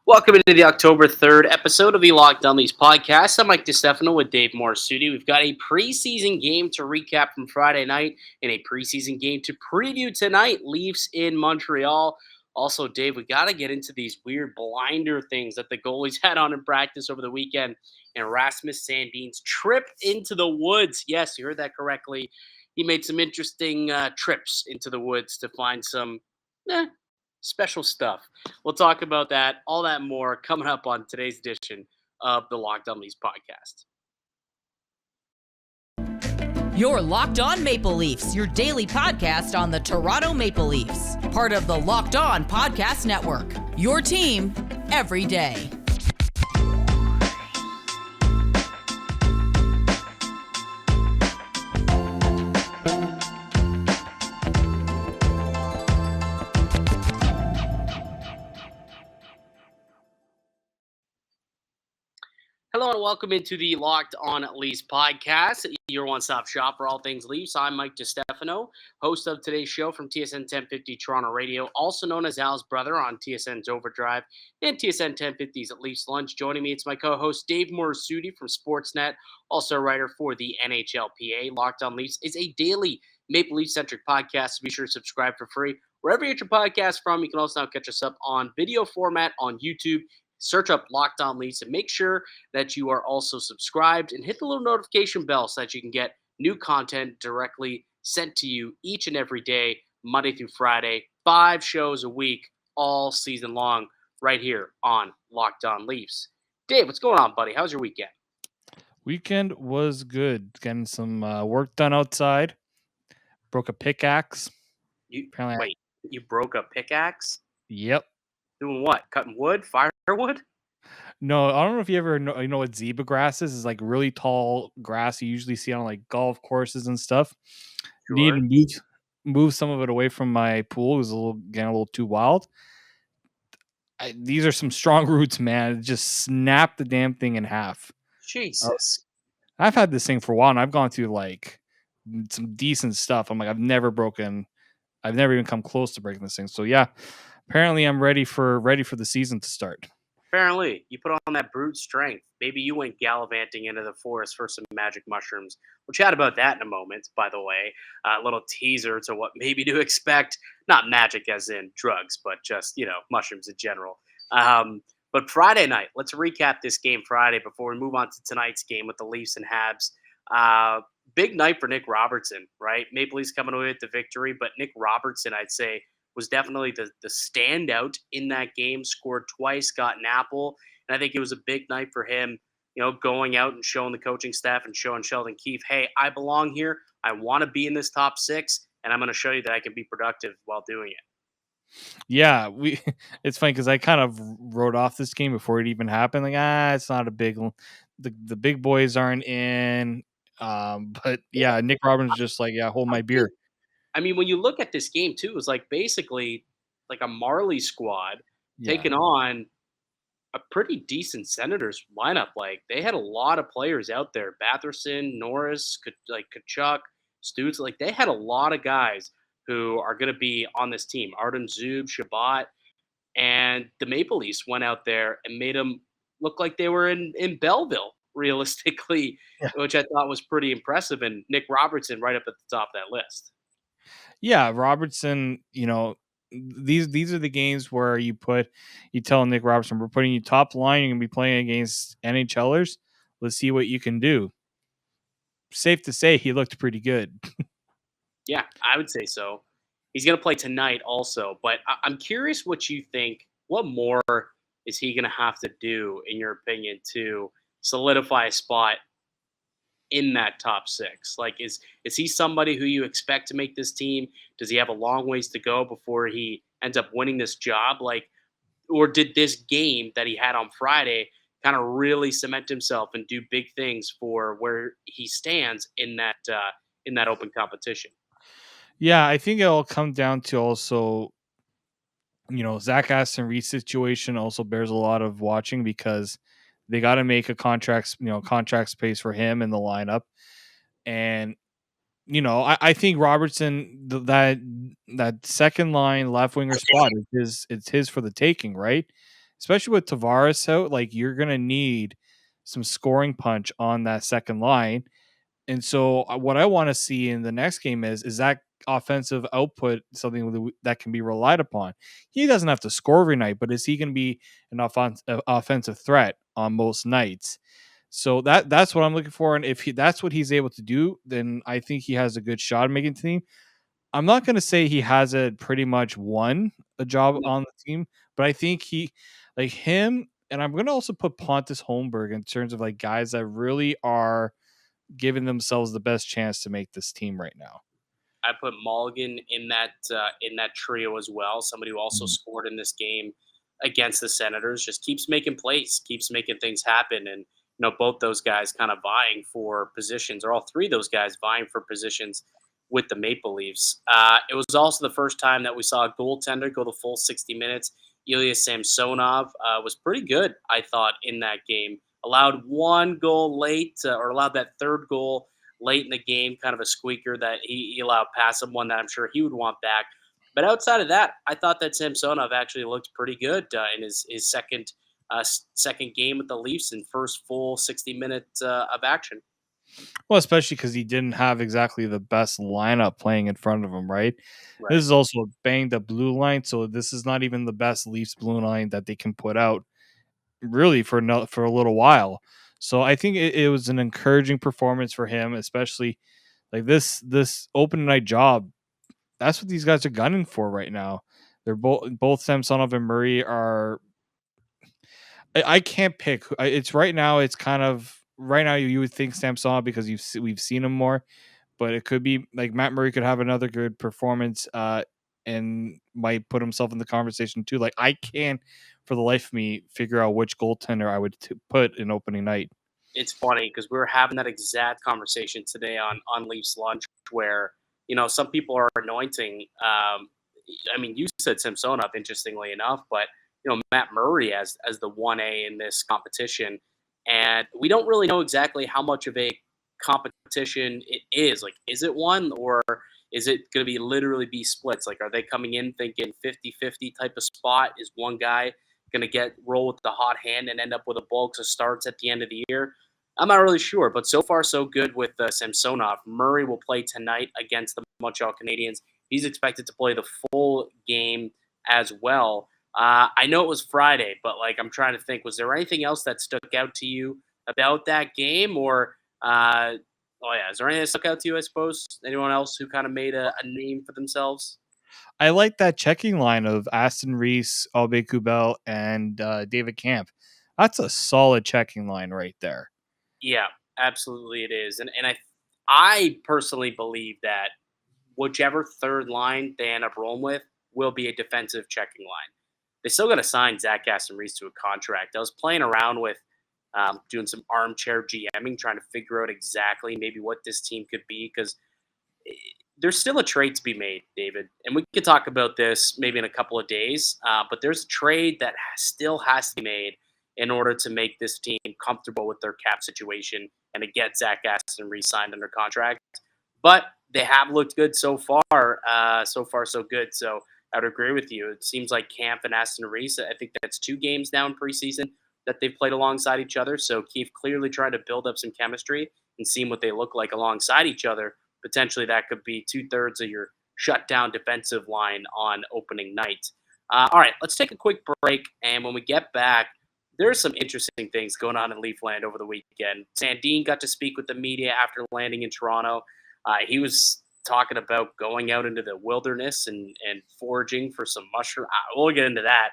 Welcome into the October 3rd episode of the Locked On Leafs podcast. I'm Mike DiStefano with Dave Morassutti. We've got a preseason game to recap from Friday night and a preseason game to preview tonight. Leafs in Montreal. Also, Dave, we got to get into these weird blinder things that the goalies had on in practice over the weekend and Rasmus Sandin's trip into the woods. Yes, you heard that correctly. He made some interesting trips into the woods to find some eh, special stuff. We'll talk about that, all that more coming up on today's edition of the Locked On Leafs podcast. You're Locked On Maple Leafs, your daily podcast on the Toronto Maple Leafs. Part of the Locked On Podcast Network. Your team every day. Hello and welcome into the Locked On Leafs podcast, your one-stop shop for all things Leafs. I'm Mike DiStefano, host of today's show from TSN 1050 Toronto Radio, also known as Al's brother on TSN's Overdrive and TSN 1050's Leafs Lunch. Joining me, it's my co-host Dave Morassutti from Sportsnet, also a writer for the NHLPA. Locked On Leafs is a daily Maple Leaf-centric podcast, so be sure to subscribe for free wherever you get your podcast from. You can also now catch us up on video format on YouTube. Search up Locked On Leafs and make sure that you are also subscribed and hit the little notification bell so that you can get new content directly sent to you each and every day, Monday through Friday, 5 shows a week, all season long, right here on Locked On Leafs. Dave, what's going on, buddy? How's your weekend? Weekend was good. Getting some work done outside. Broke a pickaxe. Wait, you broke a pickaxe? Yep. Doing what? Cutting wood? Firewood? No, I don't know if you ever know what zebra grass is. It's like really tall grass you usually see on like golf courses and stuff. Sure. Need to move some of it away from my pool. It was getting a little too wild. These are some strong roots, man. It just snapped the damn thing in half. Jesus. I've had this thing for a while, and I've gone through like some decent stuff. I'm like, I've never even come close to breaking this thing. So yeah, apparently I'm ready for the season to start. Apparently, you put on that brute strength. Maybe you went gallivanting into the forest for some magic mushrooms. We'll chat about that in a moment, by the way. A little teaser to what maybe to expect. Not magic as in drugs, but just, mushrooms in general. But Friday night, let's recap this game Friday before we move on to tonight's game with the Leafs and Habs. Big night for Nick Robertson, right? Maple Leafs coming away with the victory, but Nick Robertson, I'd say, was definitely the standout in that game, scored twice, got an apple. And I think it was a big night for him, going out and showing the coaching staff and showing Sheldon Keefe, hey, I belong here. I want to be in this top 6, and I'm going to show you that I can be productive while doing it. Yeah, it's funny because I kind of wrote off this game before it even happened. Like, it's not a big one. The big boys aren't in. But yeah, Nick Robertson's just like, yeah, hold my beer. I mean, when you look at this game, too, it was like basically like a Marley squad taking on a pretty decent Senators lineup. Like, they had a lot of players out there. Batherson, Norris, Kachuk, Stutz. Like, they had a lot of guys who are going to be on this team. Artem Zub, Shabbat. And the Maple Leafs went out there and made them look like they were in Belleville, realistically, which I thought was pretty impressive. And Nick Robertson right up at the top of that list. Yeah, Robertson, these are the games where you tell Nick Robertson, we're putting you top line, you're going to be playing against NHLers. Let's see what you can do. Safe to say he looked pretty good. Yeah, I would say so. He's going to play tonight also, but I'm curious what you think. What more is he going to have to do, in your opinion, to solidify a spot in that top 6? Like, is he somebody who you expect to make this team? Does he have a long ways to go before he ends up winning this job? Like, or did this game that he had on Friday kind of really cement himself and do big things for where he stands in that open competition? Yeah, I think it'll come down to also, Zach Aston Reed's situation also bears a lot of watching because they got to make a contract space for him in the lineup. And, I think Robertson, that second line left winger spot it's his for the taking, right? especially with Tavares out, like you're gonna need some scoring punch on that second line. And so what I want to see in the next game is that offensive output something that can be relied upon. He doesn't have to score every night, but is he going to be an offensive threat on most nights? So that's what I'm looking for. And if that's what he's able to do, then I think he has a good shot at making the team. I'm not going to say he hasn't pretty much won a job on the team, but I think he, like him, and I'm going to also put Pontus Holmberg in terms of like guys that really are giving themselves the best chance to make this team right now. I put Mulligan in that trio as well. Somebody who also scored in this game against the Senators, just keeps making plays, keeps making things happen, and both those guys kind of vying for positions, or all three of those guys vying for positions with the Maple Leafs. It was also the first time that we saw a goaltender go the full 60 minutes. Ilya Samsonov was pretty good, I thought, in that game. Allowed one goal late, or allowed that third goal late in the game, kind of a squeaker that he allowed past him, one that I'm sure he would want back. But outside of that, I thought that Samsonov actually looked pretty good in his second game with the Leafs and first full 60 minutes of action. Well, especially because he didn't have exactly the best lineup playing in front of him, right? Right. This is also a banged up blue line, so this is not even the best Leafs blue line that they can put out really for a little while. So I think it was an encouraging performance for him, especially like this open night job. That's what these guys are gunning for right now. They're both Samsonov and Murray are. I can't pick. It's right now. It's kind of right now. You would think Samsonov because we've seen him more, but it could be like Matt Murray could have another good performance, and might put himself in the conversation too. Like I can't, for the life of me, figure out which goaltender I would put in opening night. It's funny because we were having that exact conversation today on Leafs Lunch, where some people are anointing. I mean, you said Samsonov, interestingly enough, but Matt Murray as the 1A in this competition, and we don't really know exactly how much of a competition it is. Like, is it one, or is it going to be literally be splits? Like, are they coming in thinking 50-50 type of spot? Is one guy going to roll with the hot hand and end up with a bulk of starts at the end of the year? I'm not really sure, but so far so good with Samsonov. Murray will play tonight against the Montreal Canadiens. He's expected to play the full game as well. I know it was Friday, but I'm trying to think, was there anything else that stuck out to you about that game? Or, is there anything that stuck out to you, I suppose? Anyone else who kind of made a name for themselves? I like that checking line of Aston Reese, Albe Kubel, and David Camp. That's a solid checking line right there. Yeah, absolutely it is. And I personally believe that whichever third line they end up rolling with will be a defensive checking line. They still got to sign Zach Aston Reese to a contract. I was playing around with doing some armchair GMing, trying to figure out exactly maybe what this team could be, because there's still a trade to be made, David. And we could talk about this maybe in a couple of days, but there's a trade that still has to be made in order to make this team comfortable with their cap situation and to get Zach Aston re-signed under contract. But they have looked good so far. So far, so good. So I would agree with you. It seems like Camp and Aston Reese, I think that's 2 games down preseason that they've played alongside each other. So Keith clearly trying to build up some chemistry and seeing what they look like alongside each other. Potentially that could be 2/3 of your shutdown defensive line on opening night. All right, let's take a quick break. And when we get back, there's some interesting things going on in Leafland over the weekend. Sandin got to speak with the media after landing in Toronto. He was talking about going out into the wilderness and foraging for some mushroom. We'll get into that.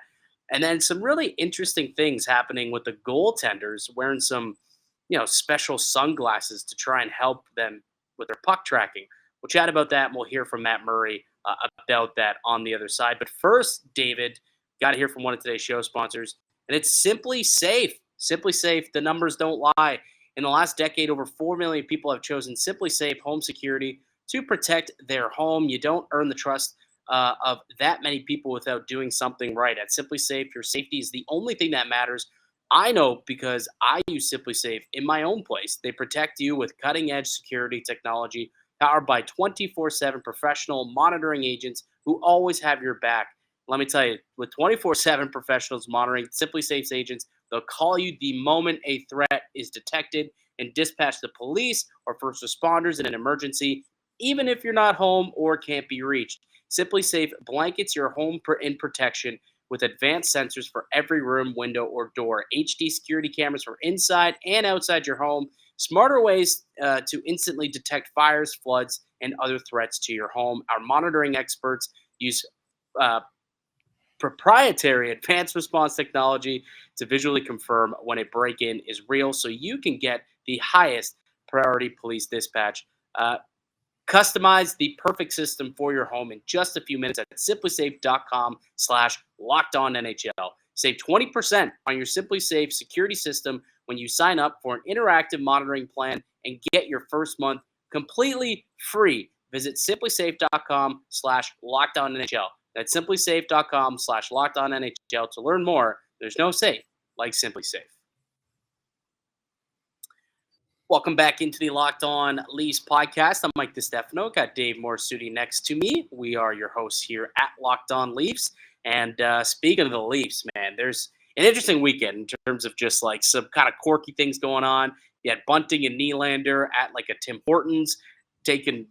And then some really interesting things happening with the goaltenders wearing some, special sunglasses to try and help them with their puck tracking. We'll chat about that, and we'll hear from Matt Murray about that on the other side. But first, David, got to hear from one of today's show sponsors, and it's Simply Safe. Simply Safe, the numbers don't lie. In the last decade, over 4 million people have chosen Simply Safe Home Security to protect their home. You don't earn the trust of that many people without doing something right. At Simply Safe, your safety is the only thing that matters. I know because I use Simply Safe in my own place. They protect you with cutting-edge security technology powered by 24/7 professional monitoring agents who always have your back. Let me tell you, with 24/7 professionals monitoring, Simply Safe's agents, they'll call you the moment a threat is detected and dispatch the police or first responders in an emergency, even if you're not home or can't be reached. Simply Safe blankets your home in protection with advanced sensors for every room, window, or door, HD security cameras for inside and outside your home, smarter ways to instantly detect fires, floods, and other threats to your home. Our monitoring experts use uh, proprietary advanced response technology to visually confirm when a break in is real so you can get the highest priority police dispatch. Customize the perfect system for your home in just a few minutes at simplysafe.com/lockedonnhl. Save 20% on your Simply Safe security system when you sign up for an interactive monitoring plan and get your first month completely free. Visit simplysafe.com/lockedonnhl. That's simplysafe.com/lockedonnhl to learn more. There's no safe like Simply Safe. Welcome back into the Locked On Leafs podcast. I'm Mike DiStefano. Got Dave Morassutti next to me. We are your hosts here at Locked On Leafs. And speaking of the Leafs, man, there's an interesting weekend in terms of just like some kind of quirky things going on. You had Bunting and Nylander at like a Tim Hortons taking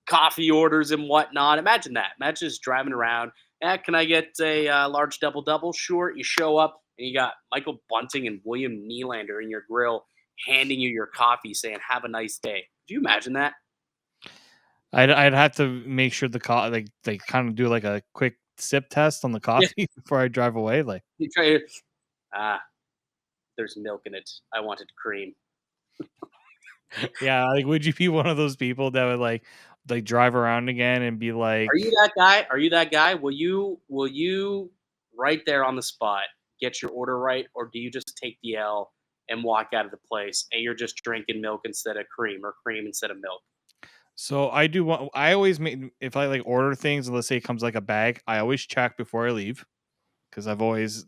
coffee orders and whatnot. Imagine that. Imagine just driving around. Can I get a large double-double? Sure. You show up and you got Michael Bunting and William Nylander in your grill handing you your coffee saying, have a nice day. Do you imagine that? I'd have to make sure the like they kind of do like a quick sip test on the coffee before I drive away. Like You try there's milk in it. I wanted cream. yeah, like would you be one of those people that would like drive around again and be like, Are you that guy? Are you that guy? Will you right there on the spot get your order right, or do you just take the L and walk out of the place and you're just drinking milk instead of cream or cream instead of milk? so I do want, I always make, if I like order things and let's say it comes like a bag, I always check before I leave because I've always,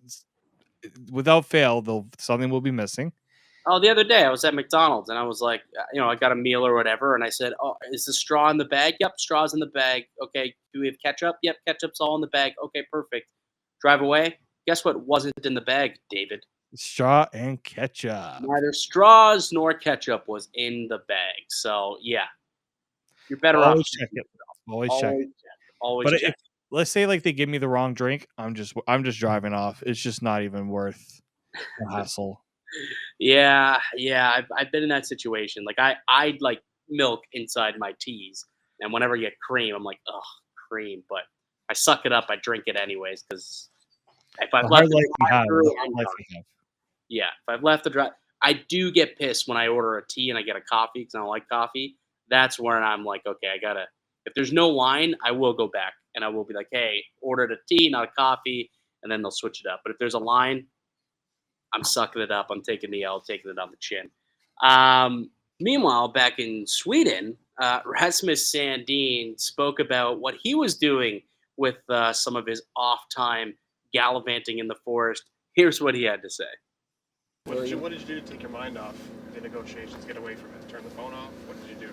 without fail, something will be missing. Oh, the other day I was at McDonald's and I was like, I got a meal or whatever, and I said, "Oh, is the straw in the bag?" "Yep, straw's in the bag." "Okay, do we have ketchup?" "Yep, ketchup's all in the bag." "Okay, perfect." Drive away. Guess what wasn't in the bag, David? Straw and ketchup. Neither straws nor ketchup was in the bag. So yeah, you're better off. Always check it. Always check. Always But check. if let's say like they give me the wrong drink, I'm just driving off. It's just not even worth the hassle. Yeah. I've been in that situation. Like I like milk inside my teas, and whenever I get cream, I'm like, ugh, cream. But I suck it up. I drink it anyways because if I've The left hard the life we have. drive-through, The hard I'm life done. we have. Yeah, if I've left the drive, I do get pissed when I order a tea and I get a coffee because I don't like coffee. That's where I'm like, okay, I gotta. If there's no line, I will go back and I will be like, hey, ordered a tea, not a coffee, and then they'll switch it up. But if there's a line, I'm sucking it up. I'm taking the L, taking it on the chin. Meanwhile, back in Sweden, Rasmus Sandin spoke about what he was doing with some of his off time gallivanting in the forest. Here's what he had to say. What did you do to take your mind off the negotiations, get away from it? Turn the phone off? What did you do?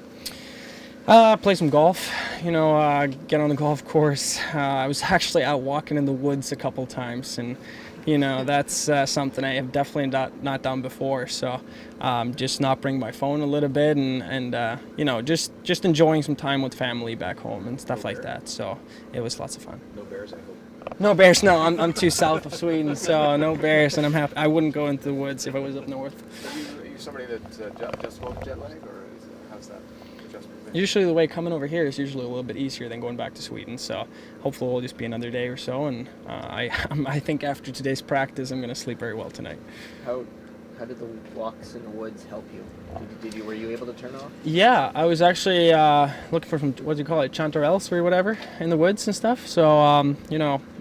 Play some golf, get on the golf course. I was actually out walking in the woods a couple times, and, that's something I have definitely not done before. So just not bring my phone a little bit and just enjoying some time with family back home and stuff like that. So it was lots of fun. No bears, I hope. No bears, no. I'm too south of Sweden, so no bears, and I'm happy. I wouldn't go into the woods if I was up north. Are you somebody that just spoke jet lag, or how's that adjustment been? Usually the way coming over here is usually a little bit easier than going back to Sweden, so hopefully it'll just be another day or so, and I think after today's practice I'm going to sleep very well tonight. How did the walks in the woods help you? Were you able to turn off? Yeah, I was actually looking for some, what do you call it, chanterelles or whatever in the woods and stuff, so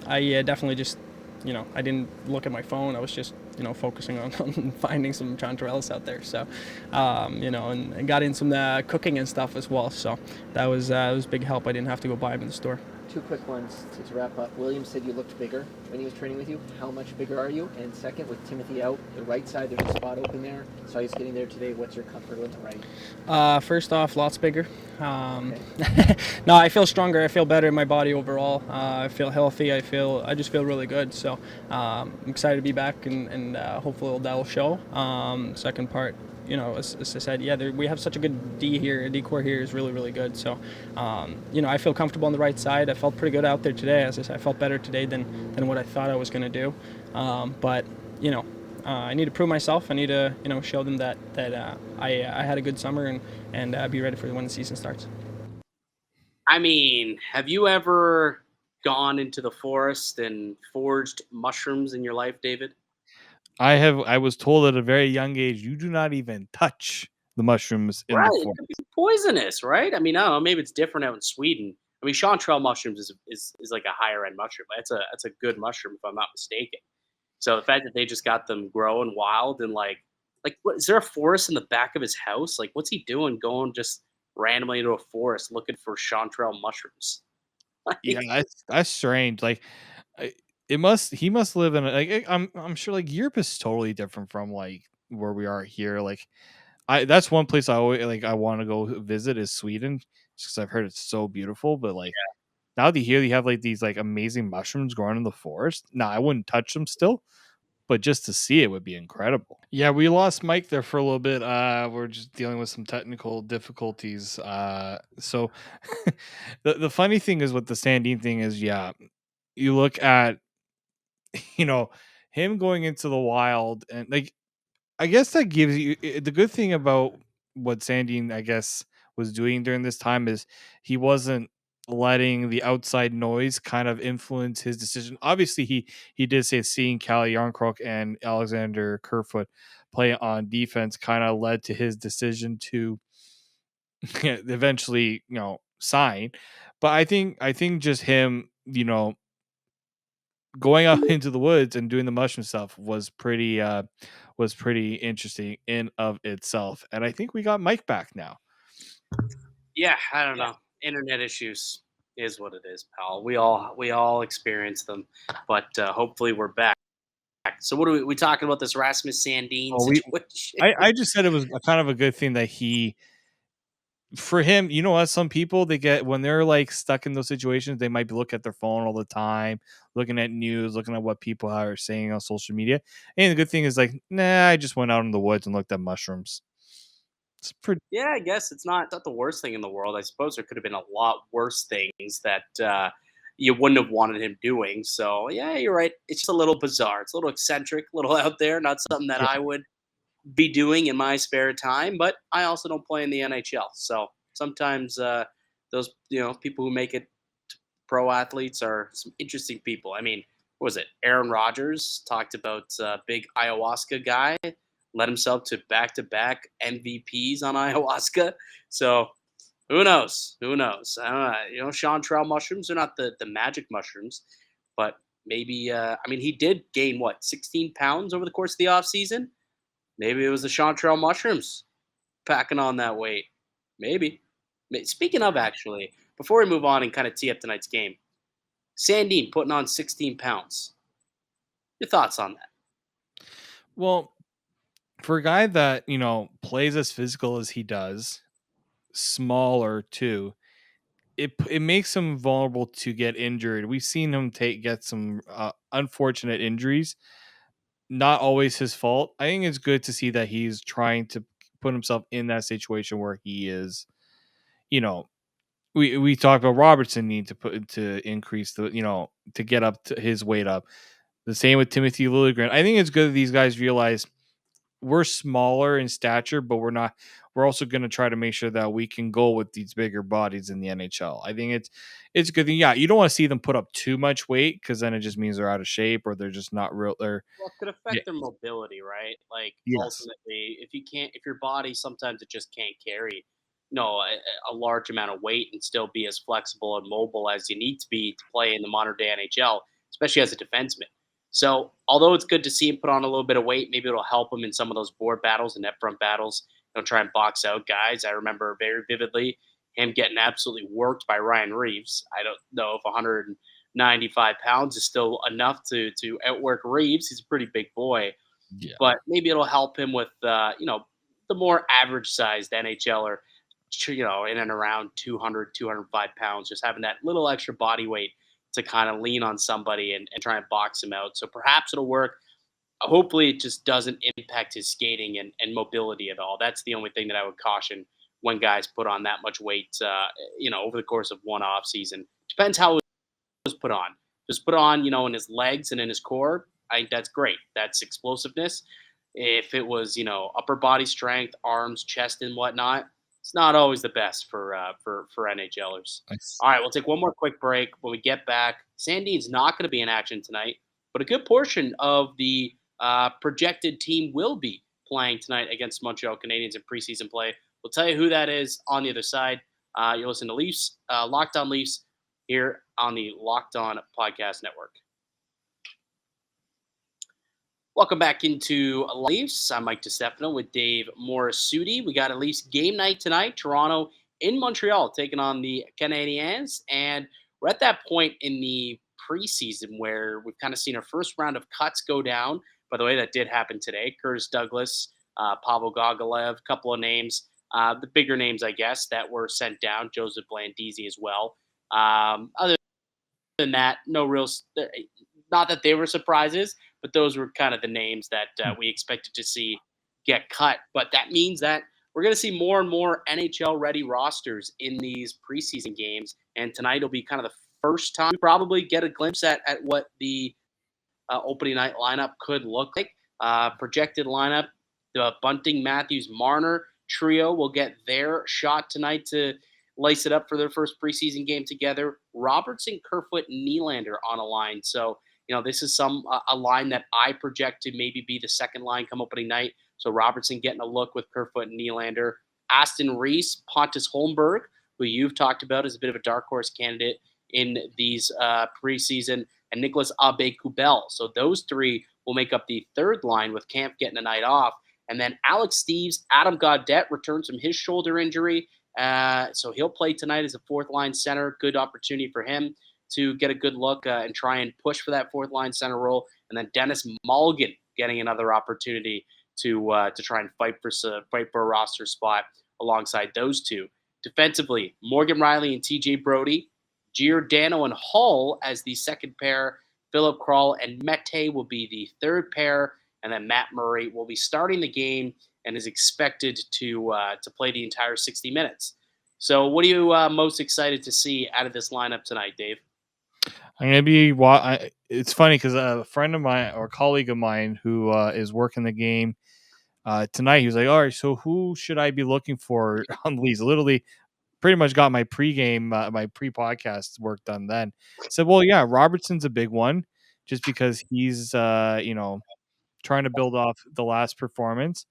I definitely just, I didn't look at my phone. I was just, focusing on finding some chanterelles out there. So, and got in some cooking and stuff as well. So that was a big help. I didn't have to go buy them in the store. 2 quick ones to wrap up. William said you looked bigger when he was training with you. How much bigger are you? And second, with Timothy out, the right side, there's a spot open there. So he's getting there today. What's your comfort with the right? First off, lots bigger. No, I feel stronger. I feel better in my body overall. I feel healthy. I just feel really good. So I'm excited to be back, and hopefully that'll show. Second part, as I said, we have such a good D here. D core here is really, really good. So, I feel comfortable on the right side. I felt pretty good out there today. As I said, I felt better today than what I thought I was going to do. But I need to prove myself. I need to, show them that I had a good summer and be ready for when the season starts. I mean, have you ever gone into the forest and foraged mushrooms in your life, David? I was told at a very young age, you do not even touch the mushrooms in Right, the it forest. could be poisonous, right? I mean, I don't know. Maybe it's different out in Sweden. I mean, Chanterelle mushrooms is like a higher end mushroom. That's a good mushroom if I'm not mistaken. So the fact that they just got them growing wild and like what is there a forest in the back of his house? Like what's he doing going just randomly into a forest looking for chanterelle mushrooms? Yeah, Like, that's strange. Like, I- he must live in I'm sure like Europe is totally different from like where we are here. Like, that's one place I always I want to go visit is Sweden, just because I've heard it's so beautiful. But like now that you have like these like amazing mushrooms growing in the forest, now I wouldn't touch them still, but just to see it would be incredible. Yeah, we lost Mike there for a little bit. We're just dealing with some technical difficulties. So the funny thing is with the Sandine thing is, yeah, you look at you know him going into the wild, and like I guess that gives you the good thing about what Sandine, I guess, was doing during this time is he wasn't letting the outside noise kind of influence his decision. Obviously, he did say seeing Calle Yarncroc and Alexander Kerfoot play on defense kind of led to his decision to eventually, sign. But I think just him, going out into the woods and doing the mushroom stuff was pretty interesting in of itself. And I think we got Mike back now. yeah, I don't know. Internet issues is what it is, pal. We all experience them, but hopefully we're back. So what are we talking about this Rasmus Sandin Oh, we situation? I just said it was a kind of a good thing that he for him, you know what? Some people they get when they're like stuck in those situations, they might be looking at their phone all the time, looking at news, looking at what people are saying on social media. And the good thing is like, nah, I just went out in the woods and looked at mushrooms. It's pretty. Yeah, I guess it's not the worst thing in the world. I suppose there could have been a lot worse things that you wouldn't have wanted him doing. So yeah, you're right. It's just a little bizarre. It's a little eccentric, a little out there. Not something that Yeah. I would be doing in my spare time. But I also don't play in the NHL, so sometimes those people who make it to pro athletes are some interesting people. I mean, what was it? Aaron Rodgers talked about big ayahuasca guy led himself to back-to-back MVPs on ayahuasca. So who knows? Who knows? I don't know. Chanterelle mushrooms are not the magic mushrooms, but maybe. I mean, he did gain what 16 pounds over the course of the off season. Maybe it was the Chanterelle mushrooms packing on that weight. Maybe. Speaking of, actually, before we move on and kind of tee up tonight's game, Sandine putting on 16 pounds. Your thoughts on that? Well, for a guy that plays as physical as he does, smaller too, it makes him vulnerable to get injured. We've seen him get some unfortunate injuries. Not always his fault. I think it's good to see that he's trying to put himself in that situation where he is. You know, we talked about Robertson need to increase to get up to his weight up. The same with Timothy Liljegren. I think it's good that these guys realize we're smaller in stature, but we're not. We're also going to try to make sure that we can go with these bigger bodies in the NHL. I think it's a good thing. Yeah, you don't want to see them put up too much weight because then it just means they're out of shape or they're just not real. Well, it could Yeah, affect their mobility, right? Like yes, ultimately, if your body sometimes it just can't carry, a large amount of weight and still be as flexible and mobile as you need to be to play in the modern day NHL, especially as a defenseman. So, although it's good to see him put on a little bit of weight, maybe it'll help him in some of those board battles and net front battles. Try and box out guys. I remember very vividly him getting absolutely worked by Ryan Reeves. I don't know if 195 pounds is still enough to outwork Reeves. He's a pretty big boy, Yeah. but maybe it'll help him with the more average sized NHLer, in and around 200, 205 pounds, just having that little extra body weight to kind of lean on somebody and try and box him out. So perhaps it'll work. Hopefully it just doesn't impact his skating and mobility at all. That's the only thing that I would caution when guys put on that much weight, over the course of one off season. Depends how it was put on. Just put on, in his legs and in his core. I think that's great. That's explosiveness. If it was, upper body strength, arms, chest, and whatnot, it's not always the best for NHLers. Nice. All right, we'll take one more quick break. When we get back, Sandin's not going to be in action tonight, but a good portion of the projected team will be playing tonight against Montreal Canadiens in preseason play. We'll tell you who that is on the other side. You'll listen to Leafs, Locked On Leafs, here on the Locked On Podcast Network. Welcome back into Leafs. I'm Mike DiStefano with Dave Morassutti. We got a Leafs game night tonight. Toronto in Montreal taking on the Canadiens. And we're at that point in the preseason where we've kind of seen our first round of cuts go down. By the way, that did happen today. Curtis Douglas, Pavel Gogolev, a couple of names. The bigger names, I guess, that were sent down. Joseph Blandisi as well. Other than that, no real – not that they were surprises, but those were kind of the names that we expected to see get cut. But that means that we're going to see more and more NHL-ready rosters in these preseason games. And tonight will be kind of the first time we probably get a glimpse at what the opening night lineup could look like. Projected lineup, the Bunting, Matthews, Marner trio will get their shot tonight to lace it up for their first preseason game together. Robertson, Kerfoot, Nylander on a line. So, this is a line that I project to maybe be the second line come opening night. So Robertson getting a look with Kerfoot and Nylander. Aston Reese, Pontus Holmberg, who you've talked about as a bit of a dark horse candidate in these preseason, and Nicholas Aube-Kubel. So those three will make up the third line with Camp getting a night off. And then Alex Steeves, Adam Gaudette returns from his shoulder injury. So he'll play tonight as a fourth line center. Good opportunity for him to get a good look and try and push for that fourth line center role. And then Dennis Mulligan getting another opportunity to try and fight for a roster spot alongside those two. Defensively, Morgan Riley and TJ Brody, Giordano and Hull as the second pair. Philip Kral and Mete will be the third pair. And then Matt Murray will be starting the game and is expected to play the entire 60 minutes. So what are you most excited to see out of this lineup tonight, Dave? I'm going to be it's funny because a friend of mine or colleague of mine who is working the game tonight, he was like, all right, so who should I be looking for on the Leafs? Literally pretty much got my pregame, my pre-podcast work done then. Said, well, yeah, Robertson's a big one just because he's, trying to build off the last performance.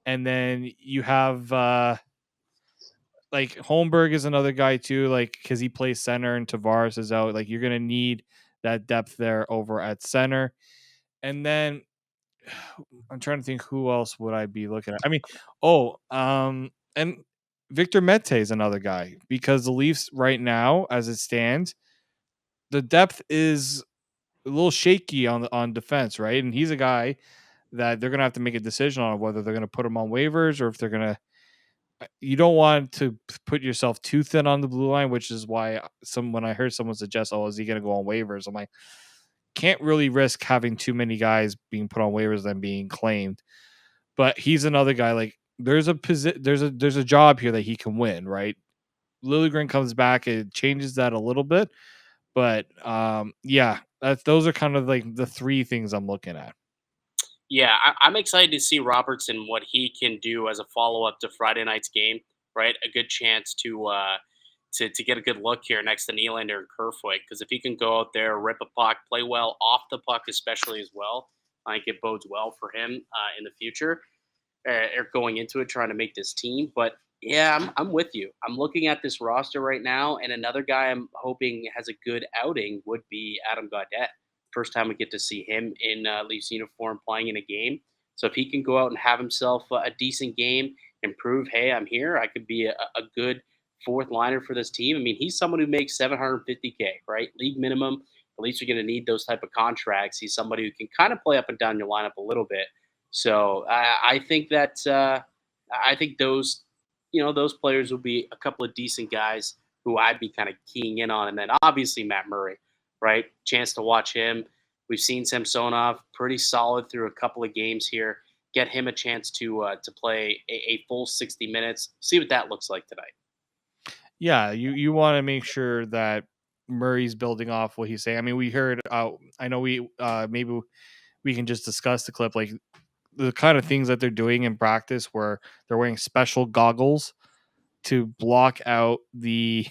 And then you have like Holmberg is another guy too, like because he plays center and Tavares is out. Like you're gonna need that depth there over at center. And then I'm trying to think who else would I be looking at. I mean, and Victor Mete is another guy because the Leafs right now, as it stands, the depth is a little shaky on defense, right? And he's a guy that they're gonna have to make a decision on whether they're gonna put him on waivers or if they're gonna. You don't want to put yourself too thin on the blue line, which is why when I heard someone suggest, "Oh, is he going to go on waivers?" I'm like, can't really risk having too many guys being put on waivers than being claimed. But he's another guy. Like there's a job here that he can win, right? Liljegren comes back, it changes that a little bit, but those are kind of like the three things I'm looking at. Yeah, I'm excited to see Robertson, what he can do as a follow-up to Friday night's game, right? A good chance to get a good look here next to Nylander and Kerfoot, because if he can go out there, rip a puck, play well off the puck especially as well, I think it bodes well for him in the future, or going into it, trying to make this team. But yeah, I'm with you. I'm looking at this roster right now, and another guy I'm hoping has a good outing would be Adam Gaudette. First time we get to see him in Leafs uniform playing in a game. So if he can go out and have himself a decent game and prove, hey, I'm here, I could be a good fourth liner for this team. I mean, he's someone who makes $750K, right? League minimum. At least you're going to need those type of contracts. He's somebody who can kind of play up and down your lineup a little bit. So I think that I think those those players will be a couple of decent guys who I'd be kind of keying in on. And then obviously Matt Murray, right? Chance to watch him. We've seen Samsonov pretty solid through a couple of games here. Get him a chance to play a full 60 minutes. See what that looks like tonight. Yeah, you want to make sure that Murray's building off what he's saying. I mean, we heard. I know we maybe we can just discuss the clip, like the kind of things that they're doing in practice, where they're wearing special goggles to block out the.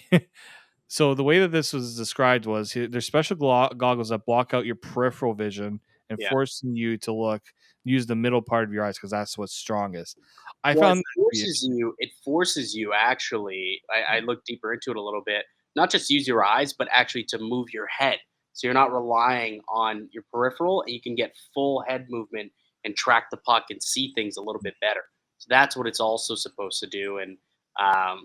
So the way that this was described was there's special goggles that block out your peripheral vision and Yeah. forcing you to use the middle part of your eyes because that's what's strongest. I Well, found it forces you actually. I looked deeper into it a little bit. Not just use your eyes, but actually to move your head. So you're not relying on your peripheral, and you can get full head movement and track the puck and see things a little bit better. So that's what it's also supposed to do. And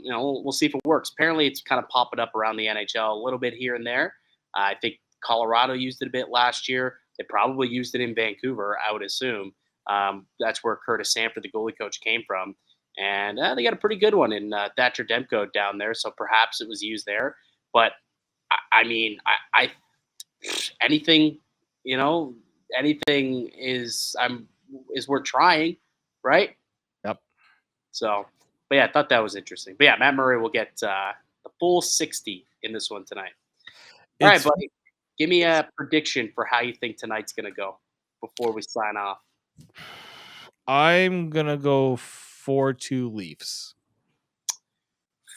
we'll see if it works. Apparently, it's kind of popping up around the NHL a little bit here and there. I think Colorado used it a bit last year. They probably used it in Vancouver, I would assume. That's where Curtis Sanford, the goalie coach, came from. And they got a pretty good one in Thatcher Demko down there, so perhaps it was used there. But I mean, I anything, anything is worth trying, right? Yep. So, but yeah, I thought that was interesting. But yeah, Matt Murray will get the full 60 in this one tonight. All right, buddy, give me a prediction for how you think tonight's going to go before we sign off. I'm gonna go 4-2 Leafs.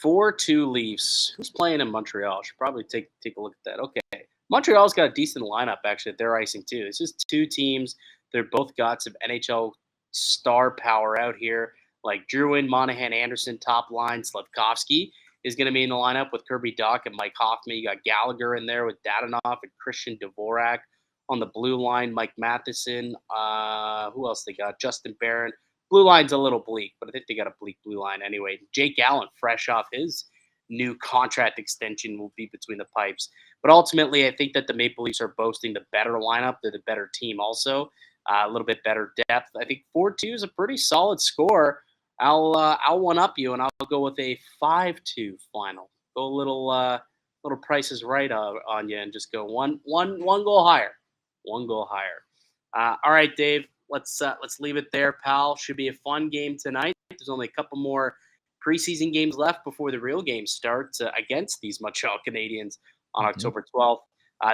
4-2 Leafs. Who's playing in Montreal? Should probably take a look at that. Okay. Montreal's got a decent lineup, actually, that they're icing, too. It's just two teams. They're both got some NHL star power out here, like Drouin, Monahan, Anderson, top line. Slavkovsky is going to be in the lineup with Kirby Dach and Mike Hoffman. You got Gallagher in there with Dadonov and Christian Dvorak. On the blue line, Mike Matheson. Who else they got? Justin Barron. Blue line's a little bleak, but I think they got a bleak blue line anyway. Jake Allen, fresh off his new contract extension, will be between the pipes. But ultimately, I think that the Maple Leafs are boasting the better lineup. They're the better team also. A little bit better depth. I think 4-2 is a pretty solid score. I'll one-up you, and I'll go with a 5-2 final. Go a little Price is Right on you and just go one goal higher. One goal higher. All right, Dave. Let's leave it there, pal. Should be a fun game tonight. There's only a couple more preseason games left before the real game starts against these Montreal Canadiens on October 12th.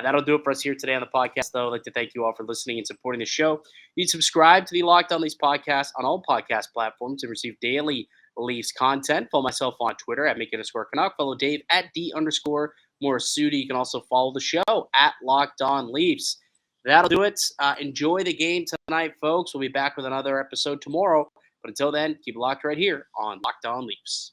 That'll do it for us here today on the podcast, though. I'd like to thank you all for listening and supporting the show. You can subscribe to the Locked On Leafs podcast on all podcast platforms and receive daily Leafs content. Follow myself on Twitter at @Make_Canuck. Follow Dave at @D_Morassutti. You can also follow the show at Locked On Leafs. That'll do it. Enjoy the game tonight, folks. We'll be back with another episode tomorrow. But until then, keep it locked right here on Locked On Leafs.